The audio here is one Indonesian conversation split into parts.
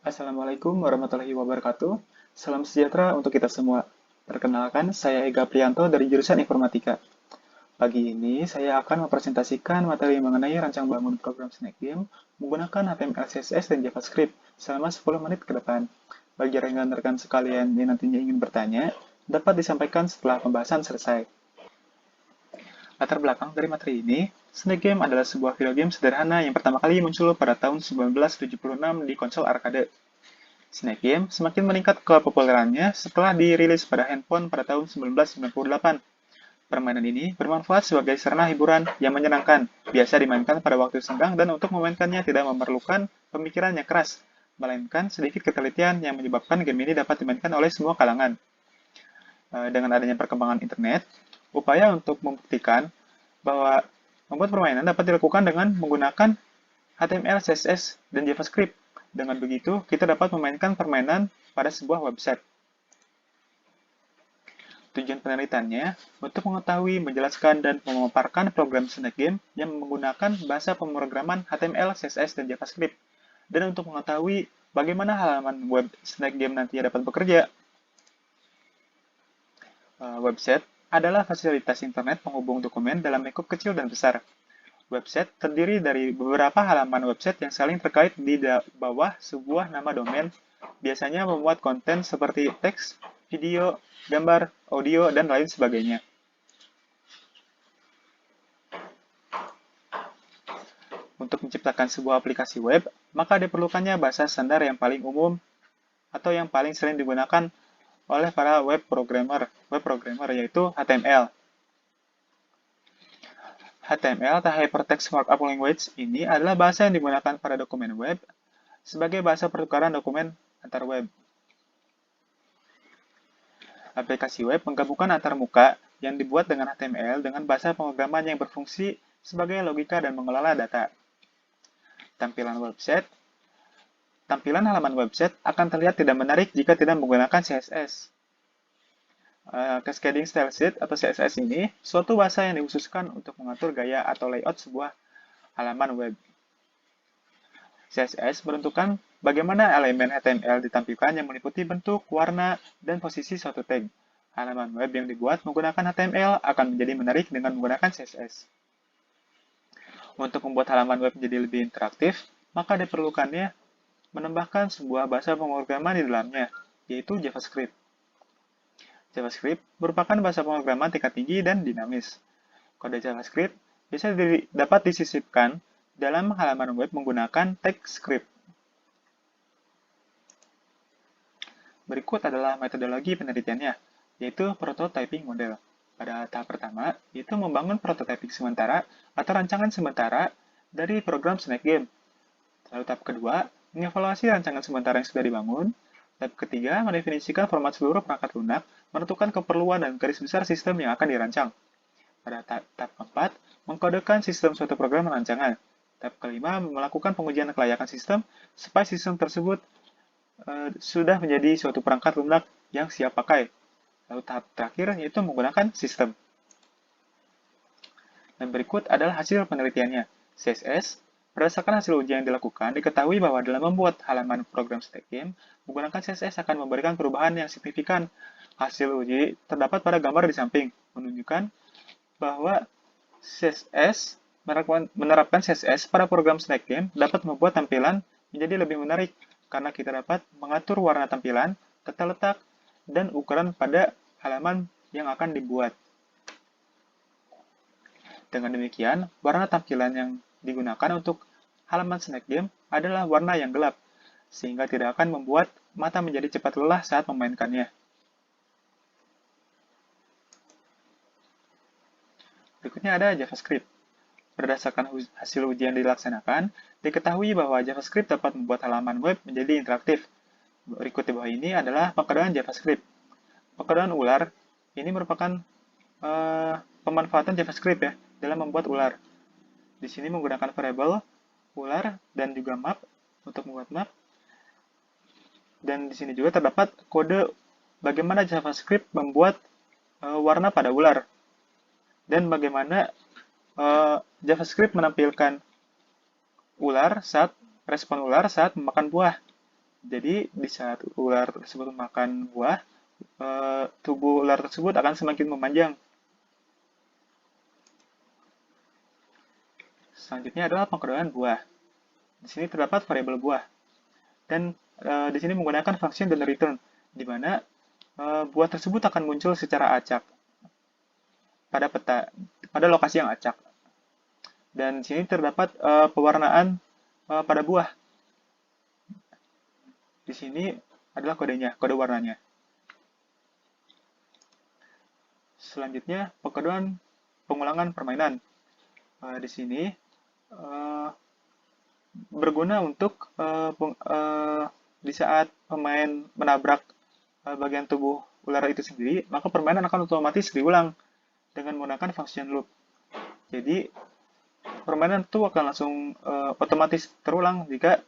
Assalamualaikum warahmatullahi wabarakatuh. Salam sejahtera untuk kita semua. Perkenalkan, saya Ega Prianto dari jurusan Informatika. Pagi ini, saya akan mempresentasikan materi mengenai rancang bangun program Snack Game menggunakan HTML, CSS, dan JavaScript selama 10 menit ke depan. Bagi rekan-rekan sekalian yang nantinya ingin bertanya, dapat disampaikan setelah pembahasan selesai. Latar belakang dari materi ini, Snake Game adalah sebuah video game sederhana yang pertama kali muncul pada tahun 1976 di konsol arcade. Snake Game semakin meningkat kepopulerannya setelah dirilis pada handphone pada tahun 1998. Permainan ini bermanfaat sebagai sarana hiburan yang menyenangkan, biasa dimainkan pada waktu senggang dan untuk memainkannya tidak memerlukan pemikiran yang keras, melainkan sedikit ketelitian yang menyebabkan game ini dapat dimainkan oleh semua kalangan. Dengan adanya perkembangan internet, upaya untuk membuktikan bahwa membuat permainan dapat dilakukan dengan menggunakan HTML, CSS, dan JavaScript. Dengan begitu, kita dapat memainkan permainan pada sebuah website. Tujuan penelitiannya untuk mengetahui, menjelaskan, dan memaparkan program Snack Game yang menggunakan bahasa pemrograman HTML, CSS, dan JavaScript. Dan untuk mengetahui bagaimana halaman web Snack Game nantinya dapat bekerja. Website adalah fasilitas internet penghubung dokumen dalam lingkup kecil dan besar. Website terdiri dari beberapa halaman website yang saling terkait di bawah sebuah nama domain, biasanya memuat konten seperti teks, video, gambar, audio, dan lain sebagainya. Untuk menciptakan sebuah aplikasi web, maka diperlukannya bahasa standar yang paling umum atau yang paling sering digunakan oleh para web programmer yaitu HTML. HTML atau Hypertext Markup Language ini adalah bahasa yang digunakan pada dokumen web sebagai bahasa pertukaran dokumen antar web. Aplikasi web menggabungkan antar muka yang dibuat dengan HTML dengan bahasa pemrograman yang berfungsi sebagai logika dan mengelola data. Tampilan halaman website akan terlihat tidak menarik jika tidak menggunakan CSS. Cascading Style Sheet atau CSS ini suatu bahasa yang dikhususkan untuk mengatur gaya atau layout sebuah halaman web. CSS menentukan bagaimana elemen HTML ditampilkan yang meliputi bentuk, warna, dan posisi suatu tag. Halaman web yang dibuat menggunakan HTML akan menjadi menarik dengan menggunakan CSS. Untuk membuat halaman web menjadi lebih interaktif, maka diperlukannya menambahkan sebuah bahasa pemrograman di dalamnya, yaitu JavaScript. JavaScript merupakan bahasa pemrograman tingkat tinggi dan dinamis. Kode JavaScript bisa dapat disisipkan dalam halaman web menggunakan TypeScript. Berikut adalah metodologi penelitiannya, yaitu prototyping model. Pada tahap pertama, yaitu membangun prototyping sementara atau rancangan sementara dari program Snack Game. Lalu tahap kedua, mengevaluasi rancangan sementara yang sudah dibangun. Tahap ketiga, mendefinisikan format seluruh perangkat lunak, menentukan keperluan dan garis besar sistem yang akan dirancang. Pada tahap keempat, mengkodekan sistem suatu program rancangan. Tahap kelima, melakukan pengujian kelayakan sistem supaya sistem tersebut sudah menjadi suatu perangkat lunak yang siap pakai. Lalu tahap terakhir yaitu menggunakan sistem. Dan berikut adalah hasil penelitiannya. CSS, berdasarkan hasil uji yang dilakukan, diketahui bahwa dalam membuat halaman program Snack Game, menggunakan CSS akan memberikan perubahan yang signifikan. Hasil uji terdapat pada gambar di samping, menunjukkan bahwa menerapkan CSS pada program Snack Game dapat membuat tampilan menjadi lebih menarik karena kita dapat mengatur warna tampilan, tata letak, dan ukuran pada halaman yang akan dibuat. Dengan demikian, warna tampilan yang digunakan untuk halaman Snack Game adalah warna yang gelap, sehingga tidak akan membuat mata menjadi cepat lelah saat memainkannya. Berikutnya ada JavaScript. Berdasarkan hasil ujian dilaksanakan, diketahui bahwa JavaScript dapat membuat halaman web menjadi interaktif. Berikut di bawah ini adalah penggunaan JavaScript. Penggunaan ular ini merupakan pemanfaatan JavaScript ya dalam membuat ular. Di sini menggunakan variabel ular dan juga map untuk membuat map. Dan di sini juga terdapat kode bagaimana JavaScript membuat warna pada ular dan bagaimana JavaScript menampilkan respon ular saat memakan buah. Jadi, di saat ular tersebut memakan buah, tubuh ular tersebut akan semakin memanjang. Selanjutnya adalah pengkodoan buah. Di sini terdapat variabel buah. Dan di sini menggunakan function dan return, di mana buah tersebut akan muncul secara acak pada lokasi yang acak. Dan di sini terdapat pewarnaan pada buah. Di sini adalah kodenya, kode warnanya. Selanjutnya, pengkodoan pengulangan permainan. Di sini berguna untuk di saat pemain menabrak bagian tubuh ular itu sendiri, maka permainan akan otomatis diulang dengan menggunakan function loop. Jadi, permainan itu akan langsung otomatis terulang jika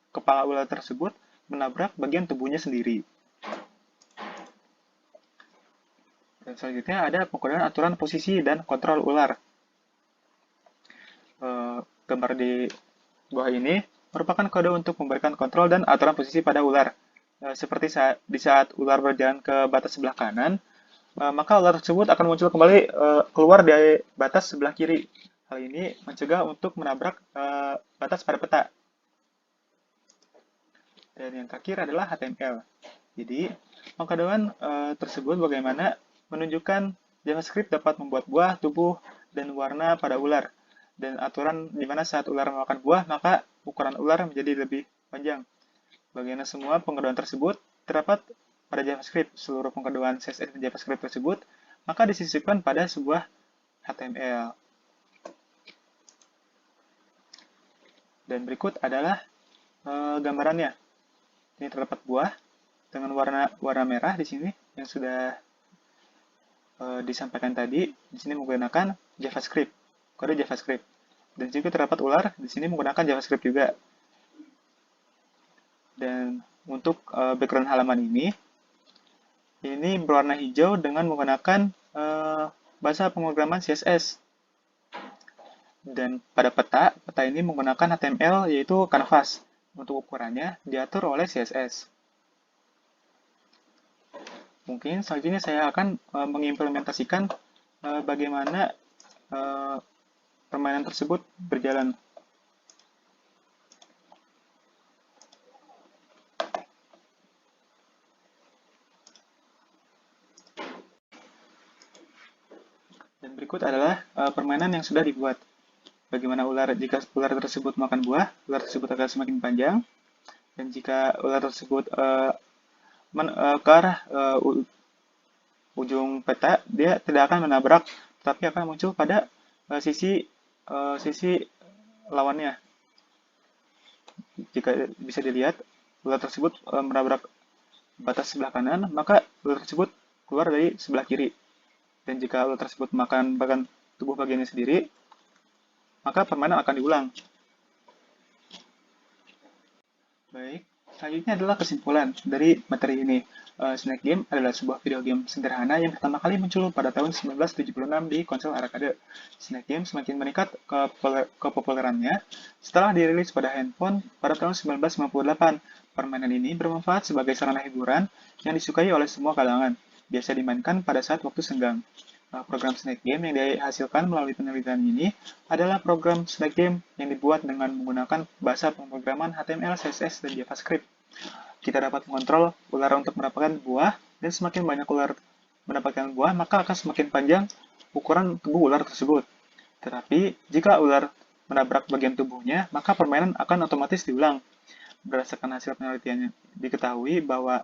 kepala ular tersebut menabrak bagian tubuhnya sendiri. Dan selanjutnya ada pengkodean aturan posisi dan kontrol ular. Gambar di bawah ini merupakan kode untuk memberikan kontrol dan aturan posisi pada ular. Seperti di saat ular berjalan ke batas sebelah kanan, maka ular tersebut akan muncul kembali keluar dari batas sebelah kiri. Hal ini mencegah untuk menabrak batas pada peta. Dan yang terakhir adalah HTML. Jadi, pengkodean tersebut bagaimana menunjukkan JavaScript dapat membuat buah, tubuh, dan warna pada ular. Dan aturan di mana saat ular memakan buah, maka ukuran ular menjadi lebih panjang. Bagaimana semua pengkodean tersebut terdapat pada JavaScript. Seluruh pengkodean CSS dan JavaScript tersebut, maka disisipkan pada sebuah HTML. Dan berikut adalah gambarannya. Ini terdapat buah dengan warna merah di sini yang sudah disampaikan tadi. Di sini menggunakan JavaScript, kode JavaScript. Dan juga terdapat ular di sini menggunakan JavaScript juga. Dan untuk background halaman ini berwarna hijau dengan menggunakan bahasa pemrograman CSS. Dan pada peta ini menggunakan HTML yaitu canvas. Untuk ukurannya diatur oleh CSS. Mungkin selanjutnya saya akan mengimplementasikan bagaimana permainan tersebut berjalan. Dan berikut adalah permainan yang sudah dibuat. Bagaimana jika ular tersebut makan buah, ular tersebut akan semakin panjang. Dan jika ular tersebut ke arah ujung peta, dia tidak akan menabrak, tapi akan muncul pada sisi lawannya. Jika bisa dilihat, ular tersebut menabrak batas sebelah kanan, maka ular tersebut keluar dari sebelah kiri. Dan jika ular tersebut makan bagian tubuh bagiannya sendiri, maka permainan akan diulang. Baik, selanjutnya adalah kesimpulan dari materi ini. Snake Game adalah sebuah video game sederhana yang pertama kali muncul pada tahun 1976 di konsol arcade. Snake Game semakin meningkat kepopulerannya setelah dirilis pada handphone pada tahun 1998. Permainan ini bermanfaat sebagai sarana hiburan yang disukai oleh semua kalangan, biasa dimainkan pada saat waktu senggang. Program Snake Game yang dihasilkan melalui penelitian ini adalah program Snake Game yang dibuat dengan menggunakan bahasa pemrograman HTML, CSS, dan JavaScript. Kita dapat mengontrol ular untuk mendapatkan buah, dan semakin banyak ular mendapatkan buah, maka akan semakin panjang ukuran tubuh ular tersebut. Tetapi, jika ular menabrak bagian tubuhnya, maka permainan akan otomatis diulang. Berdasarkan hasil penelitiannya, diketahui bahwa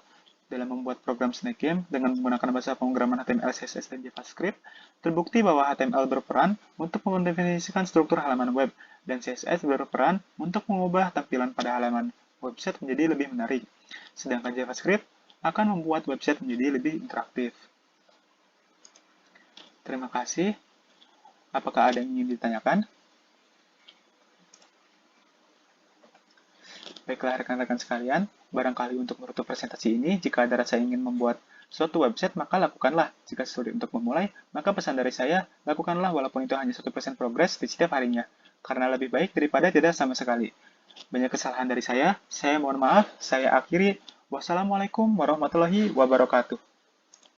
dalam membuat program Snake Game dengan menggunakan bahasa pemrograman HTML, CSS, dan JavaScript, terbukti bahwa HTML berperan untuk mendefinisikan struktur halaman web, dan CSS berperan untuk mengubah tampilan pada halaman website menjadi lebih menarik, sedangkan JavaScript akan membuat website menjadi lebih interaktif. Terima kasih. Apakah ada yang ingin ditanyakan? Baiklah rekan-rekan sekalian, barangkali untuk menutup presentasi ini, jika ada rasa ingin membuat suatu website, maka lakukanlah. Jika sulit untuk memulai, maka pesan dari saya, lakukanlah walaupun itu hanya 1% progres di setiap harinya, karena lebih baik daripada tidak sama sekali. Banyak kesalahan dari saya mohon maaf, saya akhiri. Wassalamualaikum warahmatullahi wabarakatuh.